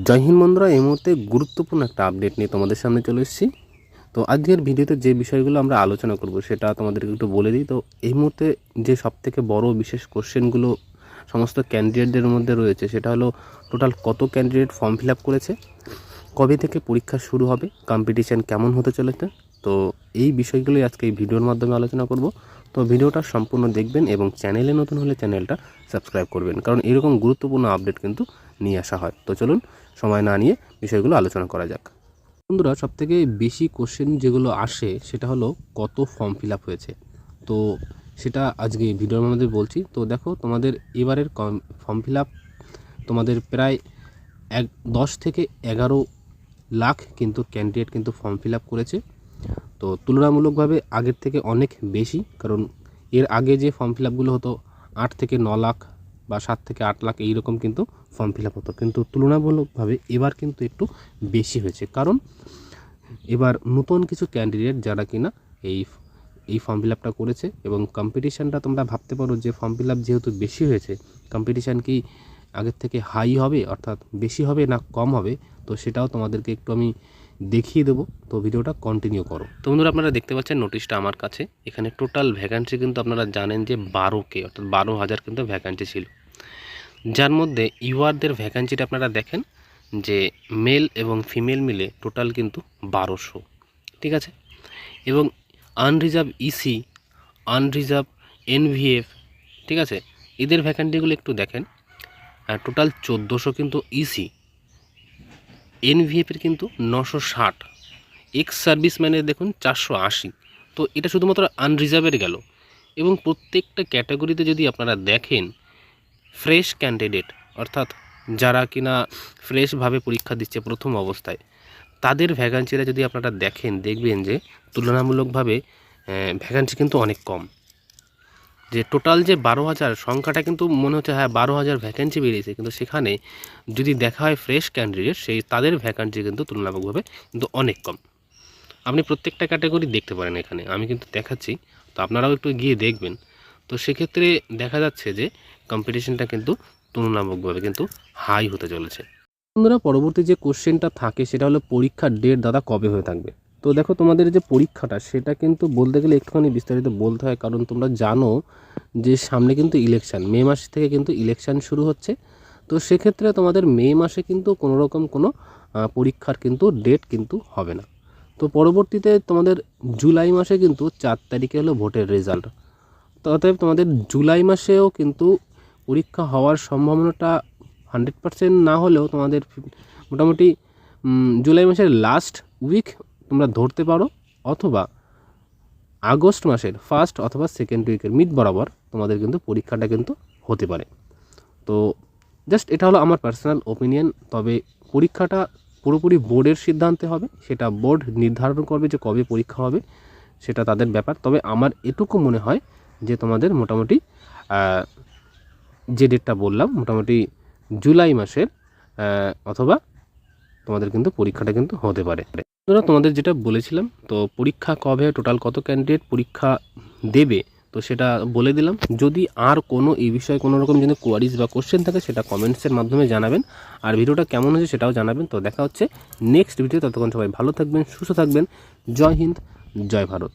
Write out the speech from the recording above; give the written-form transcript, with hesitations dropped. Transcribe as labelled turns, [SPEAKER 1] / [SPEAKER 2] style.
[SPEAKER 1] জয় হিন্দ বন্ধুরা, এই মুহূর্তে গুরুত্বপূর্ণ একটা আপডেট নিয়ে তোমাদের সামনে চলে এসেছি। তো আজকের ভিডিওতে যে বিষয়গুলো আমরা আলোচনা করব সেটা তোমাদেরকে একটু বলে দিই। তো এই মুহূর্তে যে সবথেকে বড় বিশেষ কোশ্চেনগুলো সমস্ত ক্যান্ডিডেটদের মধ্যে রয়েছে সেটা হলো টোটাল কত ক্যান্ডিডেট ফর্ম ফিল আপ করেছে, কবে থেকে পরীক্ষা শুরু হবে, কম্পিটিশান কেমন হতে চলেছে। তো এই বিষয়গুলোই আজকে এই ভিডিওর মাধ্যমে আলোচনা করব। তো ভিডিওটা সম্পূর্ণ দেখবেন এবং চ্যানেলে নতুন হলে চ্যানেলটা সাবস্ক্রাইব করবেন, কারণ এরকম গুরুত্বপূর্ণ আপডেট কিন্তু নিয়ে আসা হয়। তো চলুন সময় না নিয়ে বিষয়গুলো আলোচনা করা যাক। বন্ধুরা, সবথেকে বেশি কোশ্চেন যেগুলো আসে সেটা হলো কত ফর্ম ফিল আপ হয়েছে। তো সেটা আজকে ভিডিওর মধ্যে বলছি। তো দেখো, তোমাদের এবারের ফর্ম ফিল আপ তোমাদের প্রায় 10 থেকে 11 লাখ কিন্তু ক্যান্ডিডেট কিন্তু ফর্ম ফিল আপ করেছে। তো তুলনামূলকভাবে আগের থেকে অনেক বেশি, কারণ এর আগে যে ফর্ম ফিল আপগুলো হতো 8 থেকে 9 লাখ বা 7 থেকে 8 লাখ এইরকম কিন্তু ফর্ম ফিল আপ হতো, কিন্তু তুলনামূলকভাবে এবার কিন্তু একটু বেশি হয়েছে। কারণ এবার নতুন কিছু ক্যান্ডিডেট যারা কিনা এই ফর্ম ফিল আপটা করেছে, এবং কম্পিটিশানটা তোমরা ভাবতে পারো যে ফর্ম ফিল আপ যেহেতু বেশি হয়েছে, কম্পিটিশান কি আগের থেকে হাই হবে, অর্থাৎ বেশি হবে না কম হবে, তো সেটাও তোমাদেরকে একটু আমি দেখিয়ে দেবো। তো ভিডিওটা কন্টিনিউ করো। তো বন্ধুরা, আপনারা দেখতে পাচ্ছেন নোটিশটা আমার কাছে। এখানে টোটাল ভ্যাকান্সি কিন্তু আপনারা জানেন যে 12K, অর্থাৎ 12,000 কিন্তু ভ্যাকান্সি ছিল, যার মধ্যে ইউআরদের ভ্যাকান্সিটা আপনারা দেখেন যে মেল এবং ফিমেল মিলে টোটাল কিন্তু 1200, ঠিক আছে। এবং আনরিজার্ভ ইসি, আনরিজার্ভ এনভিএফ, ঠিক আছে, এদের ভ্যাকান্সিগুলো একটু দেখেন। টোটাল 1400 কিন্তু ইসি, এনভিএফের কিন্তু 960, এক্স সার্ভিসম্যানের দেখুন 480। তো এটা শুধুমাত্র আনরিজার্ভের গেল। এবং প্রত্যেকটা ক্যাটাগরিতে যদি আপনারা দেখেন, ফ্রেশ ক্যান্ডিডেট অর্থাৎ যারা কিনা ফ্রেশভাবে পরীক্ষা দিচ্ছে প্রথম অবস্থায়, তাদের ভ্যাকান্সিটা যদি আপনারা দেখেন, দেখবেন যে তুলনামূলকভাবে ভ্যাকান্সি কিন্তু অনেক কম। যে টোটাল যে 12,000 সংখ্যাটা কিন্তু মনে হচ্ছে হ্যাঁ 12,000 ভ্যাকান্সি বেরিয়েছে, কিন্তু সেখানে যদি দেখা হয় ফ্রেশ ক্যান্ডিডেট, সেই তাদের ভ্যাকান্সি কিন্তু তুলনামূলকভাবে কিন্তু অনেক কম। আপনি প্রত্যেকটা ক্যাটাগরি দেখতে পারেন, এখানে আমি কিন্তু দেখাচ্ছি, তো আপনারাও একটু গিয়ে দেখবেন। তো সেক্ষেত্রে দেখা যাচ্ছে যে কম্পিটিশনটা কিন্তু তুলনামূলকভাবে কিন্তু হাই হতে চলেছে। বন্ধুরা, পরবর্তী যে কোশ্চেনটা থাকে সেটা হলো পরীক্ষার ডেট দাদা কবে হয়ে থাকবে। তো দেখো, তোমাদের যে পরীক্ষাটা সেটা কিন্তু বলতে গেলে একটুখানি বিস্তারিত বলতে হয়, কারণ তোমরা জানো যে সামনে কিন্তু ইলেকশান, মে মাস থেকে কিন্তু ইলেকশান শুরু হচ্ছে। তো সেক্ষেত্রে তোমাদের মে মাসে কিন্তু কোনো রকম কোনো পরীক্ষার কিন্তু ডেট কিন্তু হবে না। তো পরবর্তীতে তোমাদের জুলাই মাসে কিন্তু 4 তারিখে হলো ভোটের রেজাল্ট। তো অতএব তোমাদের জুলাই মাসেও কিন্তু পরীক্ষা হওয়ার সম্ভাবনাটা 100% না হলেও তোমাদের মোটামুটি জুলাই মাসের লাস্ট উইক তোমরা ধরতে পারো, অথবা আগস্ট মাসের ফার্স্ট অথবা সেকেন্ড উইকের মিড বরাবর তোমাদের কিন্তু পরীক্ষাটা কিন্তু হতে পারে। তো জাস্ট এটা হলো আমার পার্সোনাল ওপিনিয়ন। তবে পরীক্ষাটা পুরোপুরি বোর্ডের সিদ্ধান্তে হবে, সেটা বোর্ড নির্ধারণ করবে যে কবে পরীক্ষা হবে, সেটা তাদের ব্যাপার। তবে আমার এটুকু মনে হয় যে তোমাদের মোটামুটি যে ডেটটা বললাম, মোটামুটি জুলাই মাসের অথবা তোমাদের কিন্তু পরীক্ষাটা কিন্তু হতে পারে। তোমাদের যেটা বলেছিলাম, তো পরীক্ষা কবে, টোটাল কত ক্যান্ডিডেট পরীক্ষা দেবে, তো সেটা বলে দিলাম। যদি আর কোনো এই বিষয়ে কোনো রকম যদি কোয়ারিজ বা কোশ্চেন থাকে সেটা কমেন্টসের মাধ্যমে জানাবেন, আর ভিডিওটা কেমন হয়েছে সেটাও জানাবেন। তো দেখা হচ্ছে নেক্সট ভিডিও। ততক্ষণ সবাই ভালো থাকবেন, সুস্থ থাকবেন। জয় হিন্দ, জয় ভারত।